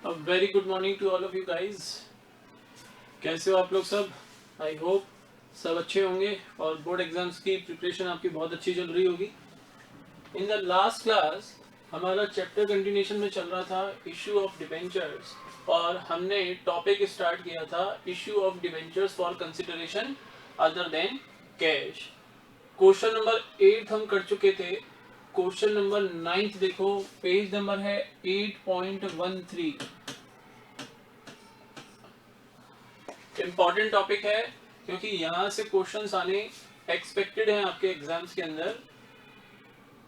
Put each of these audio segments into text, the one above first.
A very good morning to all of you guys. कैसे हो आप लोग सब? आई होप सब अच्छे होंगे और बोर्ड एग्जाम्स की प्रिपरेशन आपकी बहुत अच्छी चल रही होगी. इन द लास्ट क्लास हमारा चैप्टर कंटिन्यूशन में चल रहा था इशू ऑफ डिबेंचर्स और हमने टॉपिक स्टार्ट किया था issue of debentures for consideration other than cash. Question number 8 हम कर चुके थे. क्वेश्चन नंबर 9 देखो, पेज नंबर है 8.13. इंपॉर्टेंट टॉपिक है क्योंकि यहां से क्वेश्चंस आने एक्सपेक्टेड हैं आपके एग्जाम्स के अंदर.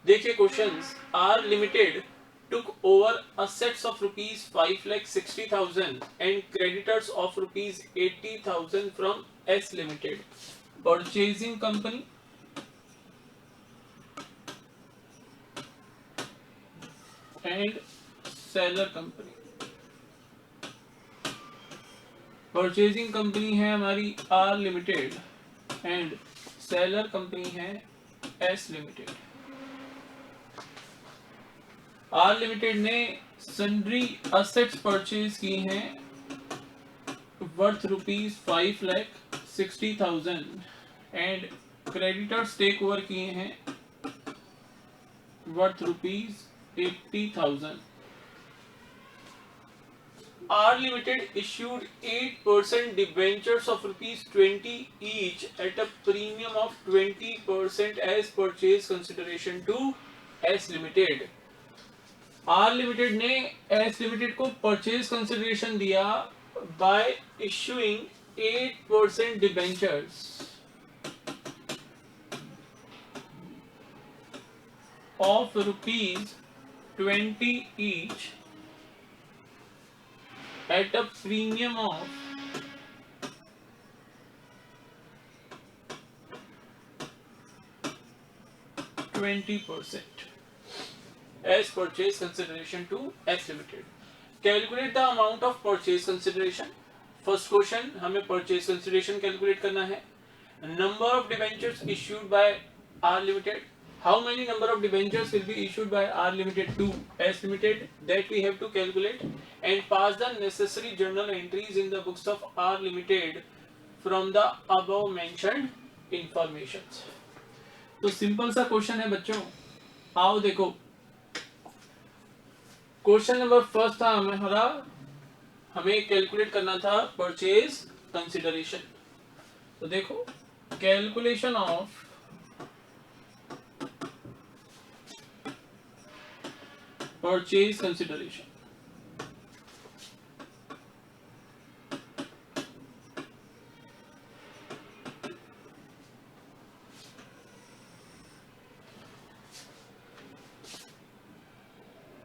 देखिए questions. R limited took over assets of rupees 5,60,000 and creditors of rupees 80,000 from S Limited. Purchasing company and seller company. Purchasing company है हमारी R limited and seller company है एस लिमिटेड. आर लिमिटेड ने sundry assets purchase की हैं worth rupees 5,60,000 and creditors take over किए हैं worth rupees 80,000. R Limited issued 8% debentures of rupees 20 each at a premium of 20% as purchase consideration to S Limited. R Limited ने S Limited को purchase consideration दिया by issuing 8% debentures of rupees 20 each at a premium of 20% as purchase consideration to S Limited. Calculate the amount of purchase consideration. First question, हमें purchase consideration calculate करना है. Number of debentures issued by R Limited. How many number of debentures will be issued by R Limited to S Limited? That we have to calculate and pass the necessary journal entries in the books of R Limited from the above mentioned informations. तो simple सा question है बच्चों. आओ देखो, question number first था हमारा, हमें calculate करना था परचेज कंसिडरेशन. तो देखो, calculation of purchase consideration.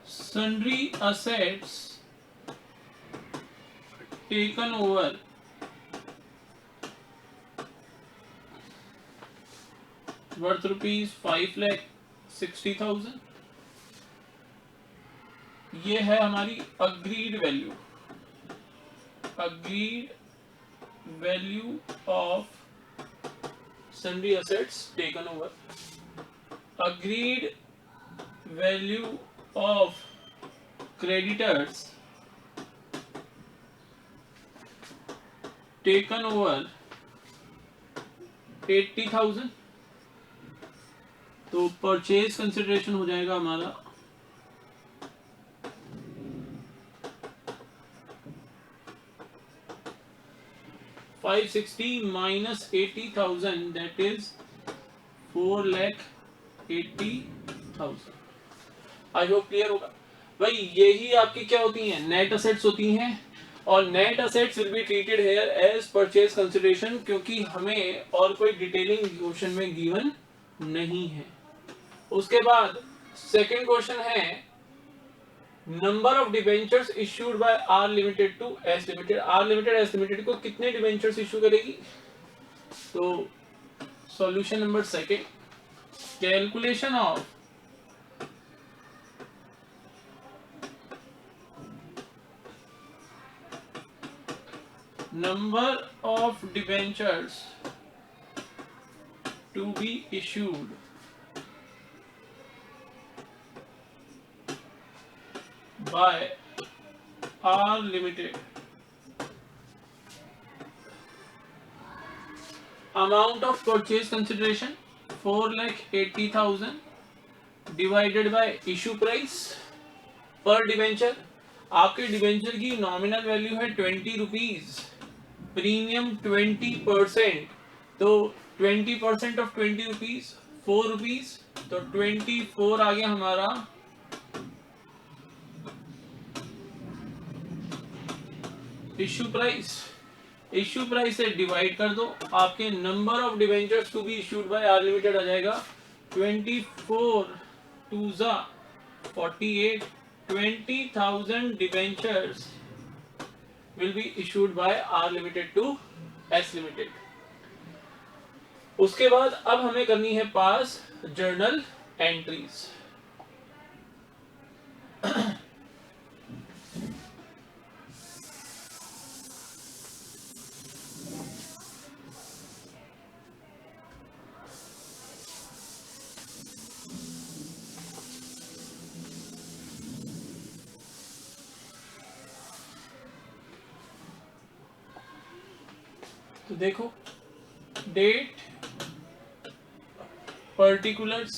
Sundry assets taken over worth rupees 5,60,000. ये है हमारी agreed value. Agreed value of sundry assets taken over. Agreed value of creditors taken over 80,000. तो परचेज कंसिडरेशन हो जाएगा हमारा 560 minus 80,000, that is 4,80,000. I hope clear होगा भाई. यही आपकी क्या होती हैं? नेट असेट्स होती हैं और net assets will be treated here as purchase consideration क्योंकि हमें और कोई डिटेलिंग क्वेश्चन में गिवन नहीं है. उसके बाद सेकंड क्वेश्चन है number of debentures issued by R limited to S limited. R limited S limited को कितने डिबेंचर्स इश्यू करेगी? तो solution number second, calculation of number of debentures to be issued by R limited, amount of purchase consideration 4,80,000 divided by issue price per debenture. आपके debenture की nominal value है 20 rupees, premium 20%, तो 20% of 20 rupees 4 rupees, तो 24 आ गया हमारा issue price. Issue price से divide कर दो, आपके number of debentures to be issued by R limited आ जाएगा 24 2 जा 48, 20,000 debentures will be issued by R limited to S limited. उसके बाद अब हमें करनी है पास जर्नल एंट्रीज। तो देखो, date, particulars,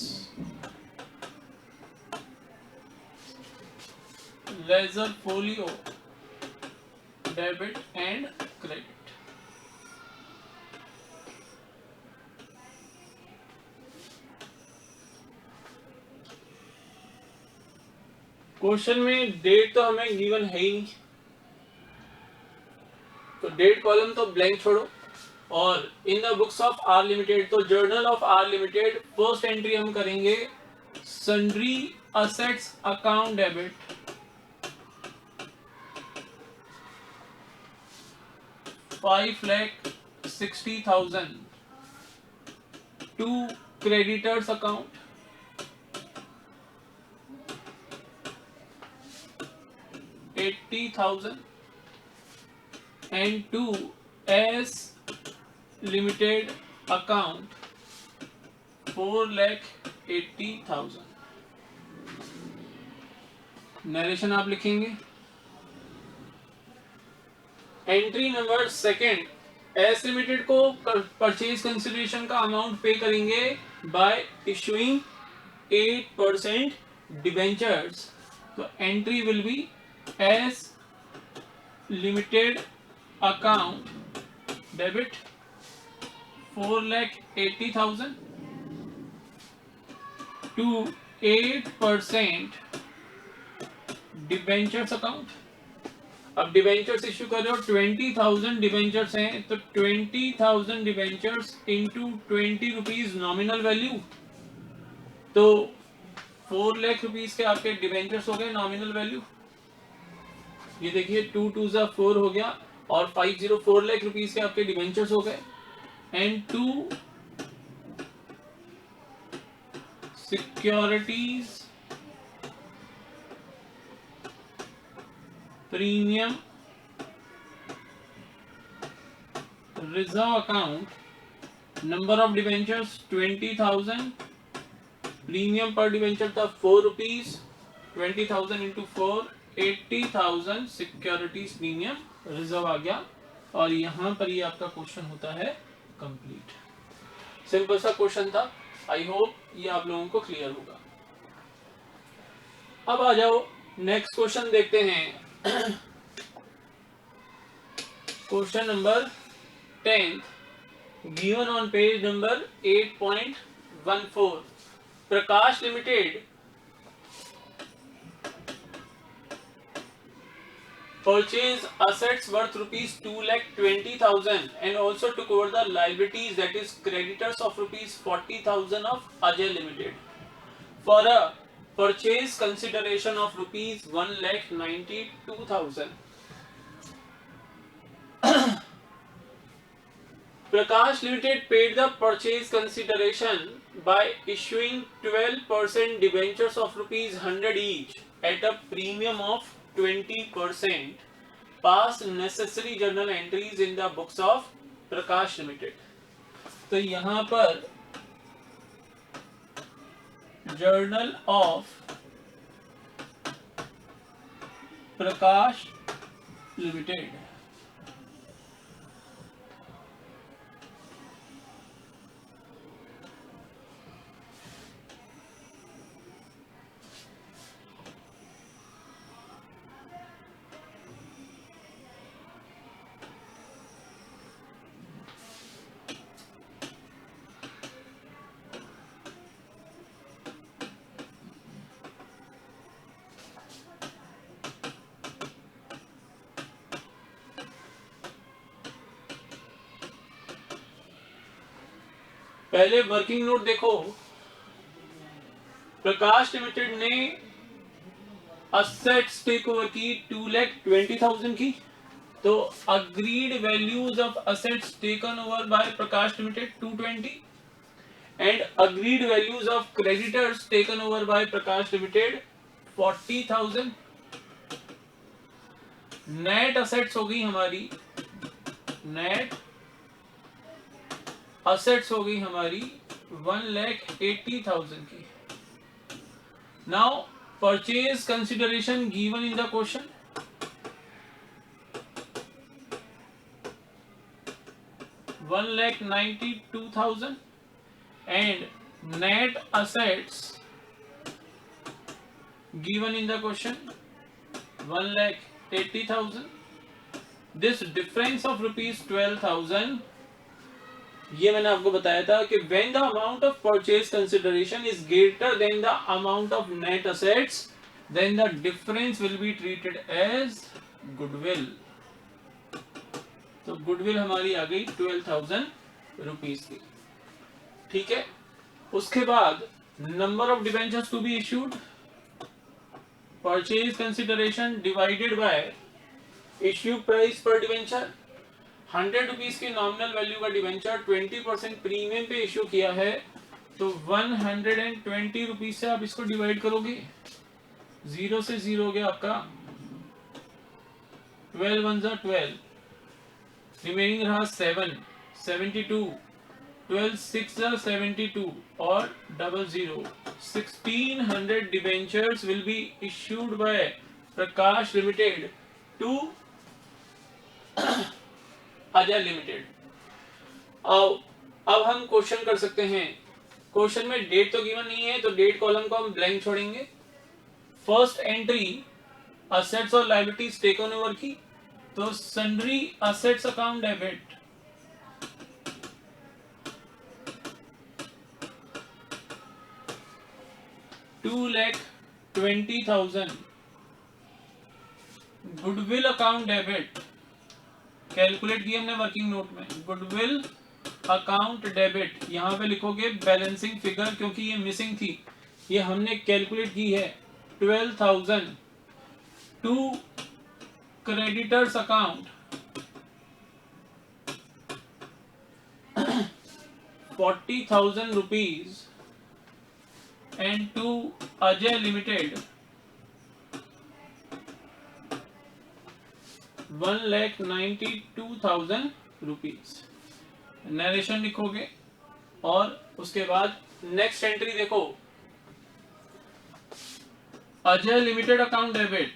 ledger folio, debit and credit. Question में डेट तो हमें गिवन है ही नहीं, तो डेट कॉलम तो ब्लैंक छोड़ो। और in the books of R limited, तो journal of R limited first entry हम करेंगे sundry assets account debit 5,60,000 to creditors account 80,000 and to S limited account 4,80,000। Narration आप लिखेंगे। Entry number second, S limited को purchase consideration का amount pay करेंगे by issuing 8% debentures, तो entry will be S limited account debit 4,80,000 to 8% debentures account. अब debentures issue कर रहे हो, 20,000 डिबेंचर्स हैं, तो 20,000 debentures into 20 rupees nominal value, तो 4 लाख रुपीज के आपके डिबेंचर्स हो गए नॉमिनल वैल्यू। ये देखिए 2 2 जा 4 हो गया और 504 लाख रुपीज के आपके डिबेंचर्स हो गए। And to securities premium reserve account, number of debentures 20,000, premium पर डिबेंचर था 4 rupees, 20,000 into 4 80,000 securities premium reserve आ गया। और यहां पर ये आपका क्वेश्चन होता है कंप्लीट। सिंपल सा क्वेश्चन था, आई होप ये आप लोगों को क्लियर होगा। अब आ जाओ नेक्स्ट क्वेश्चन देखते हैं। Question number 10 given on page number 8.14, Prakash limited purchase assets worth rupees 2,20,000 and also took over the liabilities, that is creditors of rupees 40,000 of Ajay Limited for a purchase consideration of rupees 1,92,000. Prakash Limited paid the purchase consideration by issuing 12% debentures of rupees 100 each at a premium of 20%. Pass necessary journal entries in the books of Prakash Limited. तो यहां पर journal of Prakash limited. पहले working note देखो, प्रकाश limited ने assets take over की 2,20,000 की, तो agreed values of assets taken over by Prakash limited 220 and agreed values of creditors taken over by Prakash limited 40,000। Net assets हो गई हमारी, नेट असेट्स हो गई हमारी 1,80,000 की। Now purchase consideration given in the question, $1,92,000 and net assets given in the question 1,80,000. This difference of ₹12,000, ये मैंने आपको बताया था कि when the amount of purchase consideration is greater than the amount of net assets, then the difference will be treated as goodwill. तो goodwill हमारी आ गई 12,000 rupees की। ठीक है, उसके बाद number of debentures to be issued, purchase consideration divided by issue price per debenture. 100 rupees की nominal value का डिबेंचर 20% प्रीमियम पे इश्यू किया है, तो 120 रुपीज से आप इसको डिवाइड करोगे, 0 से 0 हो गया आपका 12 1 12, रिमेनिंग रहा 7 72, 12 6 72 और 00। 1600 debentures will be issued by Prakash limited to Ajay limited. अब हम क्वेश्चन कर सकते हैं। क्वेश्चन में डेट तो गिवन नहीं है, तो डेट कॉलम को हम ब्लैंक छोड़ेंगे। फर्स्ट एंट्री असेट्स और लायबिलिटीज टेकन ओवर की, तो sundry assets account debit $2,20,000, goodwill account debit calculate किया हमने वर्किंग नोट में, गुडविल अकाउंट डेबिट यहां पे लिखोगे बैलेंसिंग फिगर क्योंकि ये मिसिंग थी, ये हमने कैलकुलेट की है 12,000 to creditors account 40,000 rupees and to Ajay limited 1,92,000 rupees. Narration लिखोगे और उसके बाद नेक्स्ट एंट्री देखो, Ajay limited account debit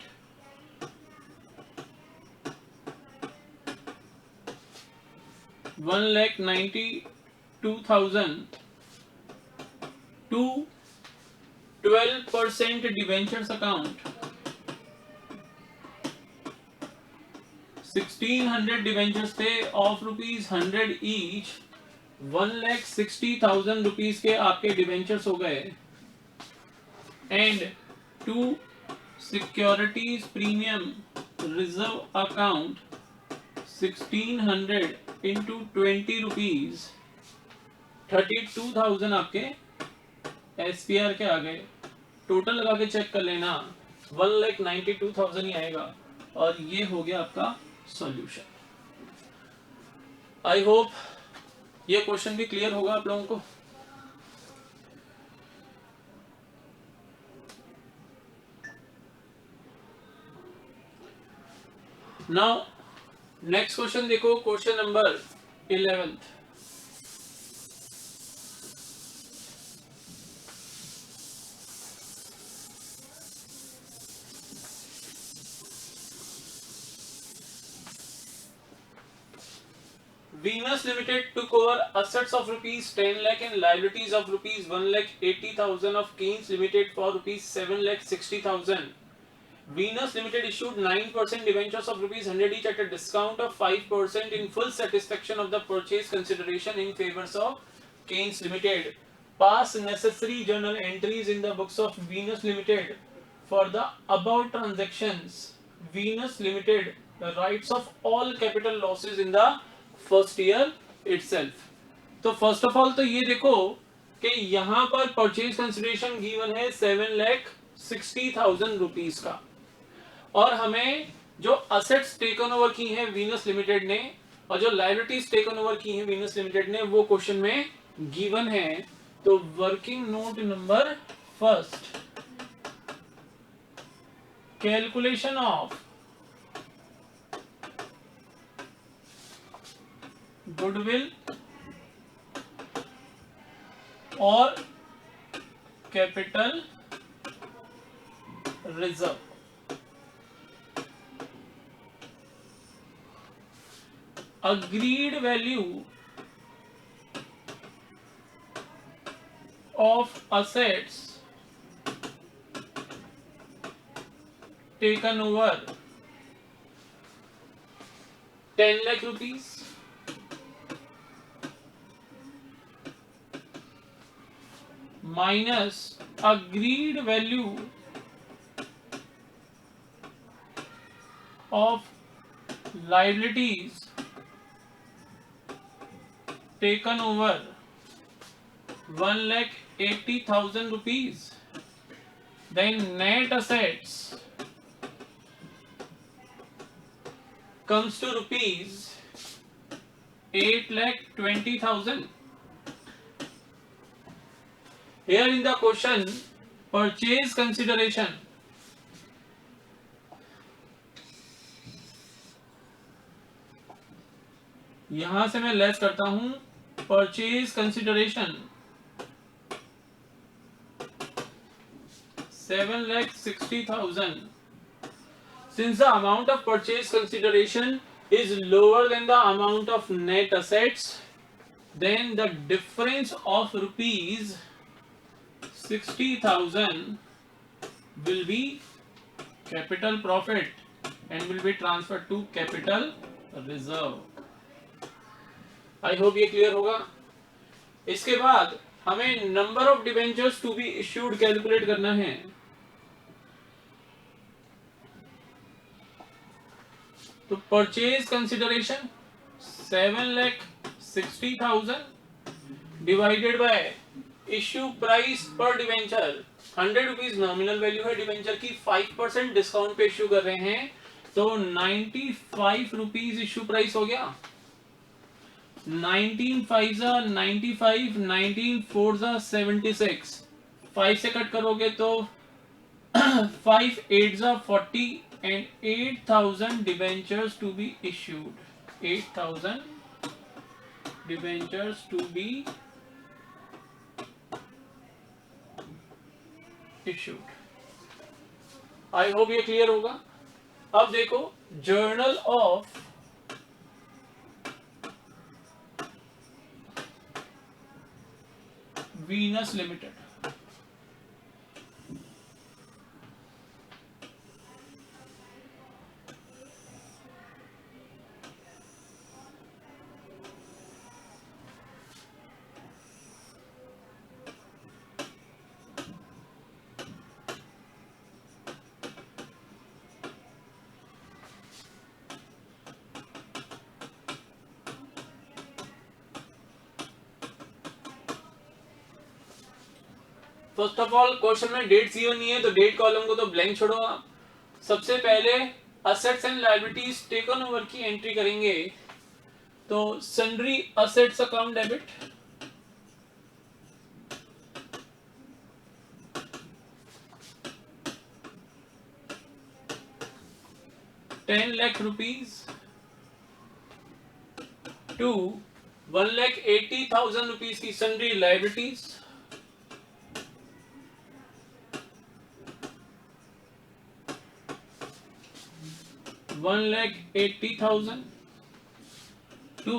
$1,92,000 to 12% debentures account 1600 debentures थे ऑफ ₹100 ईच, 1,60,000 रुपीज के आपके डिवेंचर्स हो गए। And to securities premium reserve account 1600 into 20 rupees 32,000 आपके SPR के आ गए। टोटल लगा के चेक कर लेना, 1,92,000 ही आएगा और ये हो गया आपका सॉल्यूशन। आई होप ये क्वेश्चन भी क्लियर होगा आप लोगों को। नाउ नेक्स्ट क्वेश्चन देखो, question number 11। Venus Limited took over assets of rupees 10 lakh and liabilities of rupees 1 lakh 80,000 of Keynes Limited for rupees 7 lakh 60,000. Venus Limited issued 9% debentures of rupees 100 each at a discount of 5% in full satisfaction of the purchase consideration in favor of Keynes Limited. Pass necessary journal entries in the books of Venus Limited for the above transactions. Venus Limited the rights of all capital losses in the first year itself. तो first of all तो ये देखो कि यहां पर purchase consideration given है 7,60,000 rupees का, और हमें जो असेट्स टेकन ओवर की हैं वीनस लिमिटेड ने और जो लायबिलिटीज टेकन ओवर की हैं वीनस लिमिटेड ने वो क्वेश्चन में गिवन है। तो working note number first, calculation of goodwill और capital reserve. Agreed value of assets taken over 10 lakh rupees minus agreed value of liabilities taken over 1,80,000 rupees, then net assets comes to rupees 8,20,000. Here in the question, purchase consideration, यहां से मैं less करता हूं purchase consideration 7,60,000. Since the amount of purchase consideration is lower than the amount of net assets, then the difference of rupees 60,000 will be capital profit and will be transferred to capital reserve. I hope ये clear होगा। इसके बाद हमें number of debentures to be issued calculate करना है। तो purchase consideration 7,60,000 divided by issue price per debenture 100 rupees nominal value है debenture की, 5% डिस्काउंट पे इश्यू कर रहे हैं तो 95 रुपीज इश्यू प्राइस हो गया। 19 5 95, 19 4 76, 5 से कट करोगे तो 5 8 40 and 8,000 debentures to be issued. 8,000 debentures to be issued. I hope ये क्लियर होगा। अब देखो journal of Venus limited, first of all question में डेट गिवन नहीं है तो डेट कॉलम को तो ब्लैंक छोड़ो आप। सबसे पहले assets and liabilities taken over की एंट्री करेंगे। तो sundry assets account debit, ₹10,00,000 to 1,80,000 rupees की sundry liabilities, $1,80,000 to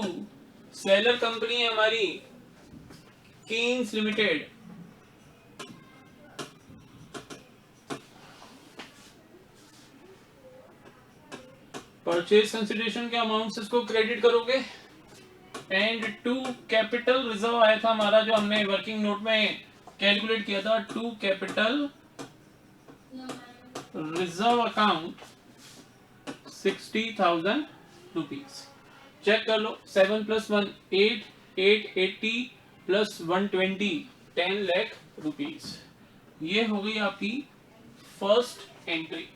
seller company है हमारी कीन्स लिमिटेड, परचेज कंसिडरेशन के अमाउंट से इसको क्रेडिट करोगे, एंड टू कैपिटल रिजर्व आया था हमारा जो हमने वर्किंग नोट में कैलकुलेट किया था, to capital reserve account 60,000 rupees. Check कर लो, 7 + 1 8, 880 + 120 10 लाख रुपीज। ये हो गई आपकी फर्स्ट एंट्री।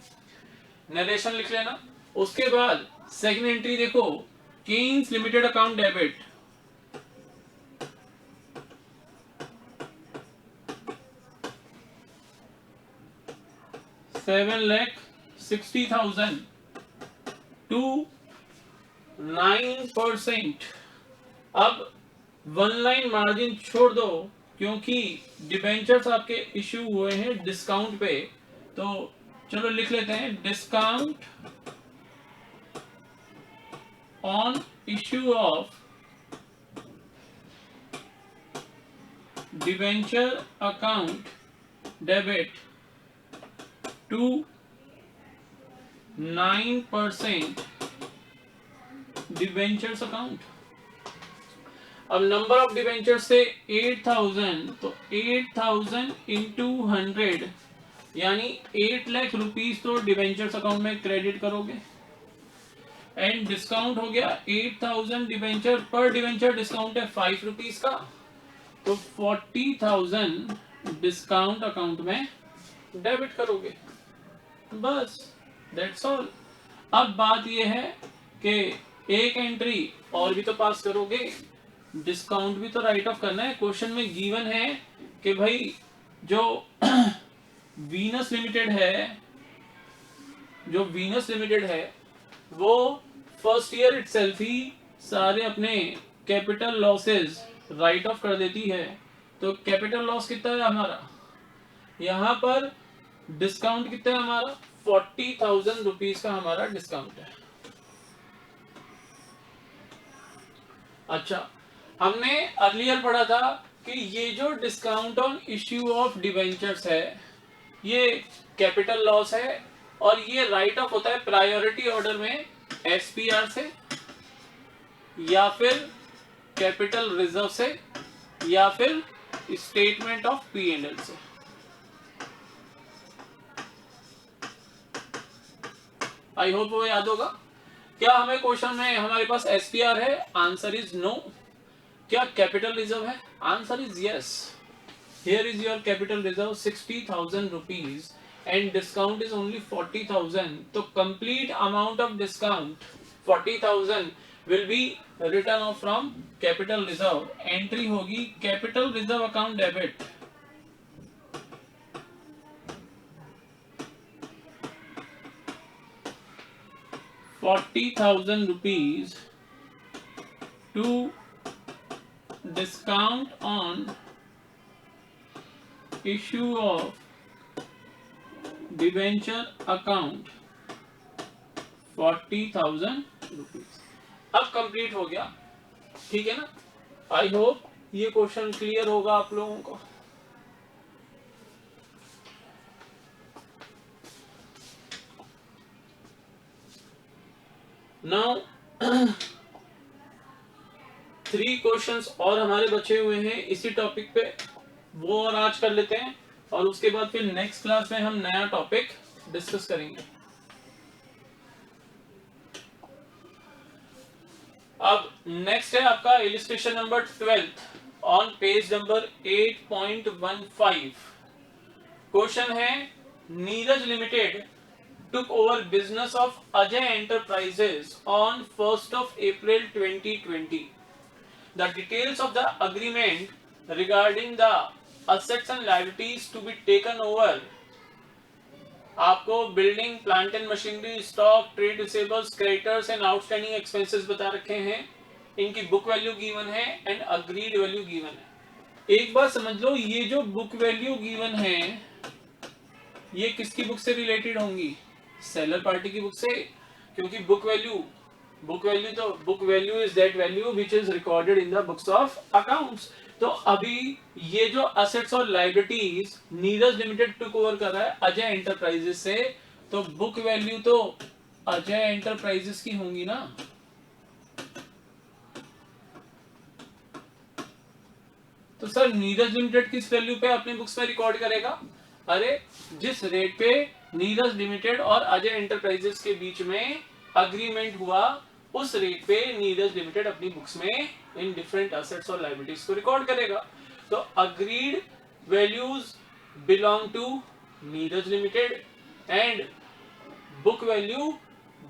नरेशन लिख लेना। उसके बाद सेकंड एंट्री देखो, Keens limited account debit, $7,60,000 to 9%। अब 1 लाइन मार्जिन छोड़ दो क्योंकि डिबेंचर्स आपके इश्यू हुए हैं डिस्काउंट पे, तो चलो लिख लेते हैं discount on issue of debenture account debit to 9% debentures account. अब नंबर ऑफ डिबेंचर्स से 8,000, तो 8,000 इंटू 100 यानी 8 लाख रुपीज तो डिबेंचर्स अकाउंट में क्रेडिट करोगे, एंड डिस्काउंट हो गया 8,000 डिबेंचर पर डिबेंचर डिस्काउंट है 5 रुपीज का, तो 40,000 डिस्काउंट अकाउंट में डेबिट करोगे, बस दैट्स ऑल। अब बात यह है कि एक एंट्री और भी तो पास करोगे, डिस्काउंट भी तो राइट ऑफ करना है। क्वेश्चन में गिवन है कि भाई जो वीनस लिमिटेड है वो फर्स्ट ईयर इटसेल्फ ही सारे अपने कैपिटल लॉसेस राइट ऑफ कर देती है, तो कैपिटल लॉस कितना है हमारा, यहाँ पर डिस्काउंट कितना है हमारा, 40,000 रुपीज का हमारा डिस्काउंट है। अच्छा, हमने अर्लियर पढ़ा था कि ये जो discount on issue of debentures है ये कैपिटल लॉस है, और ये राइट ऑफ होता है प्रायोरिटी ऑर्डर में एसपीआर से, या फिर कैपिटल रिजर्व से, या फिर स्टेटमेंट ऑफ P&L से। आई होप वो याद होगा। क्या हमें क्वेश्चन में हमारे पास एसपीआर है, आंसर इज नो। क्या कैपिटल रिजर्व है, answer is yes. Here is your capital reserve 60,000 rupees and discount is only 40,000, तो complete amount of discount 40,000 will be written off from capital reserve. Entry होगी capital reserve account debit, ₹40,000 to discount on issue of debenture account ₹40,000। अब complete हो गया, ठीक है ना। आई hope ये question clear होगा आप लोगों को। नाउ 3 क्वेश्चंस और हमारे बचे हुए हैं इसी टॉपिक पे, वो और आज कर लेते हैं, और उसके बाद फिर नेक्स्ट क्लास में हम नया टॉपिक डिस्कस करेंगे। अब नेक्स्ट है आपका illustration number 12 on page number 8.15। Question है Neeraj limited took over business of Ajay Enterprises on 1st of April 2020. The details of the agreement regarding the assets and liabilities to be taken over, आपको building, plant and machinery, stock, trade receivables, creditors and outstanding expenses बता रखे हैं, इनकी book value given है and agreed value given है। एक बात समझ लो, ये जो बुक वैल्यू गिवन है ये किसकी बुक से रिलेटेड होंगी, सेलर पार्टी की बुक से, क्योंकि book value book value is that value which is recorded in the books of accounts. तो अभी ये जो असेट्स और liabilities Neeraj limited took over कर रहा है अजय एंटरप्राइजेस से, तो बुक वैल्यू तो अजय एंटरप्राइजेस की होंगी ना। तो सर नीरज लिमिटेड किस वैल्यू पे अपनी बुक्स में रिकॉर्ड करेगा? अरे जिस रेट पे नीरज लिमिटेड और अजय एंटरप्राइजेस के बीच में अग्रीमेंट हुआ, उस रेट पे नीरज लिमिटेड अपनी बुक्स में इन डिफरेंट असेट्स और लायबिलिटीज को रिकॉर्ड करेगा। तो agreed values belong to Neeraj limited and book value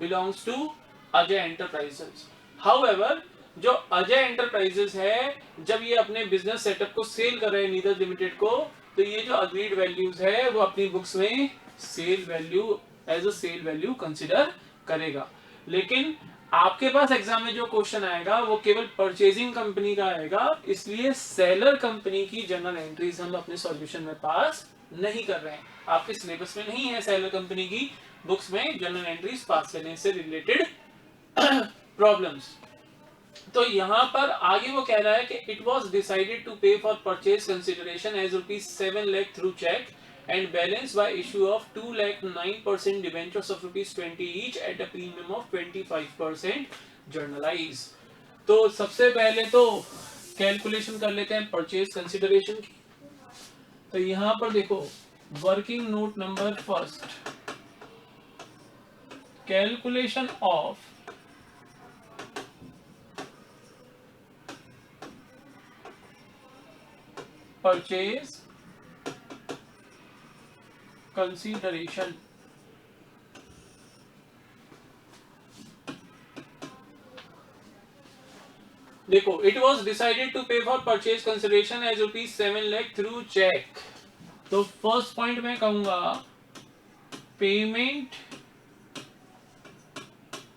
belongs to Ajay enterprises. However जो अजय एंटरप्राइजेस है, जब ये अपने बिजनेस सेटअप को सेल कर रहे हैं नीरज लिमिटेड को, तो ये जो अग्रीड वैल्यूज है वो अपनी बुक्स में sale value as a sale value consider करेगा। लेकिन आपके पास एग्जाम में जो क्वेश्चन आएगा वो केवल परचेजिंग कंपनी का आएगा, इसलिए सेलर कंपनी की जर्नल एंट्रीज हम अपने सॉल्यूशन में पास नहीं कर रहे हैं। आपके सिलेबस में नहीं है सेलर कंपनी की बुक्स में जर्नल एंट्रीज पास करने से रिलेटेड प्रॉब्लम्स। तो यहाँ पर आगे वो कह रहा है कि it was decided to pay for purchase consideration as ₹7 lakh through cheque and balance by issue of 2,09% debentures of ₹20 each at a premium of 25% journalize। तो सबसे पहले तो कैलकुलेशन कर लेते हैं परचेज कंसिडरेशन की। तो यहाँ पर देखो working note number first, calculation of purchase consideration. देखो it was decided to pay for purchase consideration as ₹7 lakh through cheque. तो फर्स्ट पॉइंट में कहूंगा payment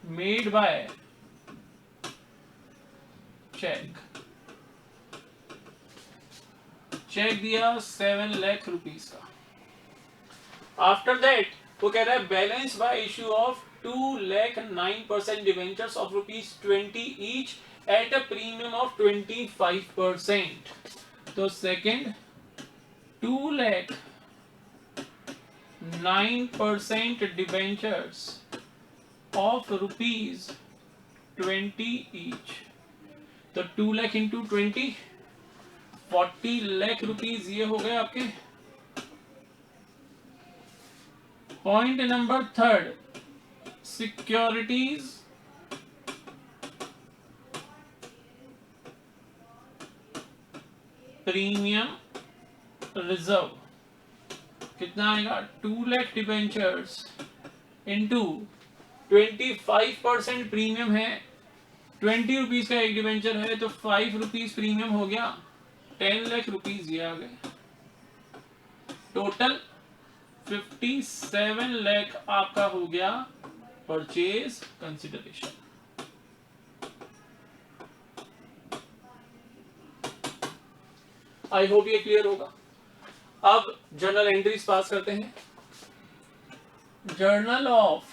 made by cheque. Cheque दिया 7 लाख रुपीस का। आफ्टर दैट वो कह रहा है balance by issue of 2,09% debentures of ₹20 each at a premium of 25%। तो सेकेंड 2,09% डिवेंचर्स ऑफ ₹20 ईच। तो 2 लाख इंटू 20 40 लाख रुपीज ये हो गए आपके। Point number third securities premium reserve कितना आएगा? 2 लाख डिबेंचर्स इंटू 25% प्रीमियम है, 20 रुपीज का एक डिबेंचर है तो 5 रुपीज प्रीमियम हो गया, 10 लाख रुपीज ये आ गए। टोटल 57 लाख आपका हो गया परचेज कंसिडरेशन। आई होप ये क्लियर होगा। अब जर्नल एंट्रीज पास करते हैं। Journal of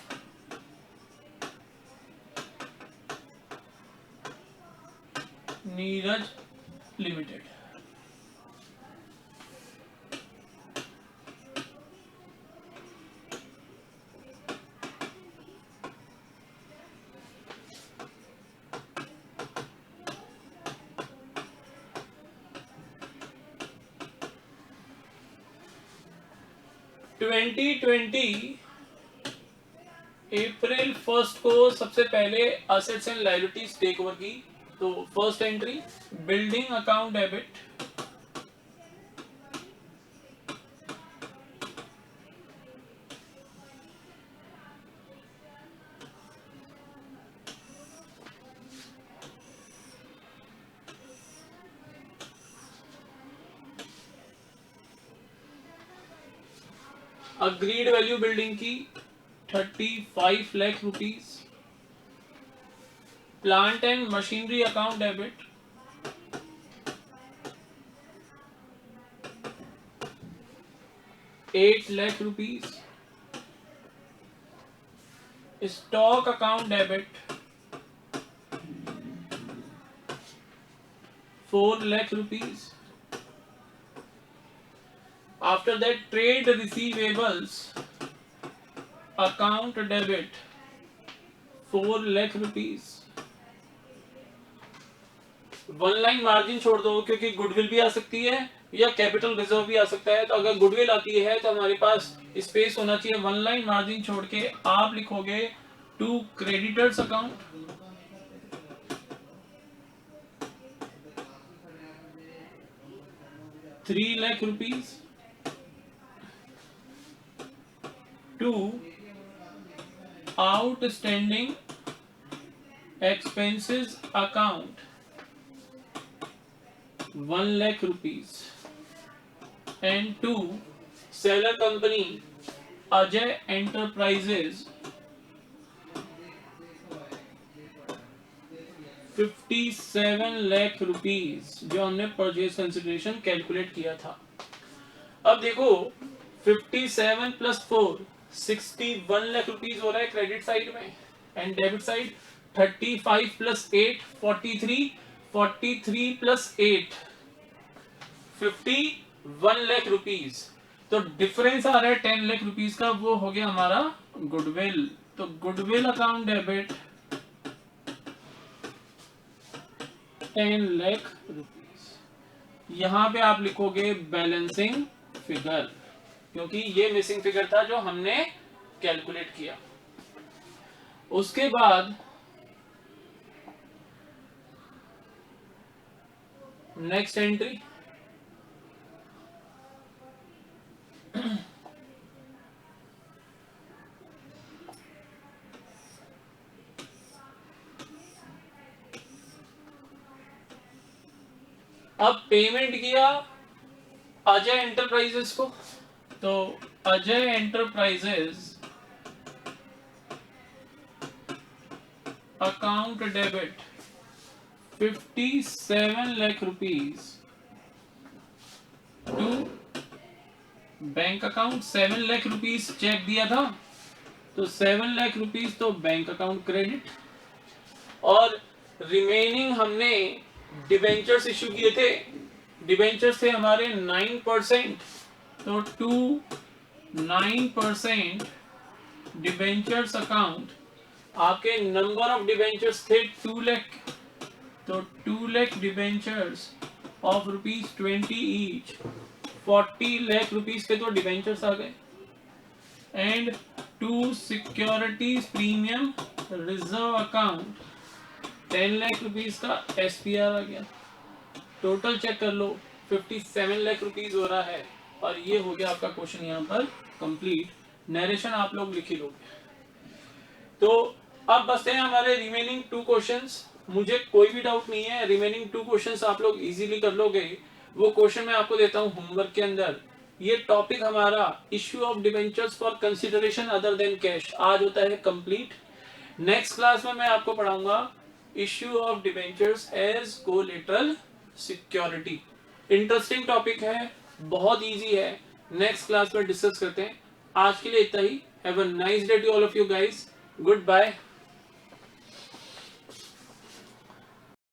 Neeraj limited. April 1 को सबसे पहले assets and liabilities take over की। तो first entry building account debit, agreed value building की 35 lakh rupees. Plant and machinery account debit 8 lakh rupees. Stock account debit 4 lakh rupees. After that, trade receivables account debit 4 lakh rupees. One line margin छोड़ दो, क्योंकि goodwill भी आ सकती है या capital reserve भी आ सकता है। तो अगर गुडविल आती है तो हमारे पास स्पेस होना चाहिए। वन लाइन मार्जिन छोड़ के आप लिखोगे to creditors account, ₹3 lakh to outstanding expenses account 1 lakh rupees, and to seller company Ajay Enterprises 57 lakh rupees, जो हमने परचेज कंसिडरेशन कैलकुलेट किया था। अब देखो 57 प्लस 4 61 लाख रुपीज हो रहा है क्रेडिट साइड में, and debit side 35 plus 8 43 43 plus 8 51 lakh rupees. तो डिफरेंस आ रहा है 10 लाख रुपीज का, वो हो गया हमारा गुडविल। तो goodwill account debit 10 lakh rupees. यहां पे आप लिखोगे बैलेंसिंग फिगर, क्योंकि ये मिसिंग फिगर था जो हमने कैलकुलेट किया। उसके बाद नेक्स्ट एंट्री अब पेमेंट किया अजय एंटरप्राइजेस को, तो Ajay enterprises account debit 57 lakh rupees to bank account. 7 lakh rupees cheque दिया था, तो 7 लाख रुपीज तो बैंक अकाउंट क्रेडिट, और रिमेनिंग हमने डिबेंचर्स इश्यू किए थे। डिबेंचर्स थे हमारे 9%, तो टू 9% डिबेंचर्स अकाउंट। आपके नंबर ऑफ डिबेंचर्स थे 2 लाख, तो 2 lakh debentures of ₹20 each, 40 lakh rupees के तो डिबेंचर्स आ गए, and to securities premium reserve account 10 lakh rupees का SPR आ गया। टोटल चेक कर लो 57 लाख रुपीज हो रहा है, और ये हो गया आपका क्वेश्चन यहाँ पर कंप्लीट। नरेशन आप लोग लिख ही लोगे। तो अब बचते हैं हमारे रिमेनिंग 2 क्वेश्चंस। मुझे कोई भी डाउट नहीं है, रिमेनिंग 2 क्वेश्चंस आप लोग इजीली कर लोगे। वो क्वेश्चन मैं आपको देता हूँ होमवर्क के अंदर। ये टॉपिक हमारा issue of debentures for consideration other than cash आज होता है कंप्लीट। नेक्स्ट क्लास में मैं आपको पढ़ाऊंगा issue of debentures as collateral security. Interesting topic है, बहुत इजी है। नेक्स्ट क्लास में डिस्कस करते हैं। आज के लिए इतना ही। Have a nice day to all of you guys. Good bye.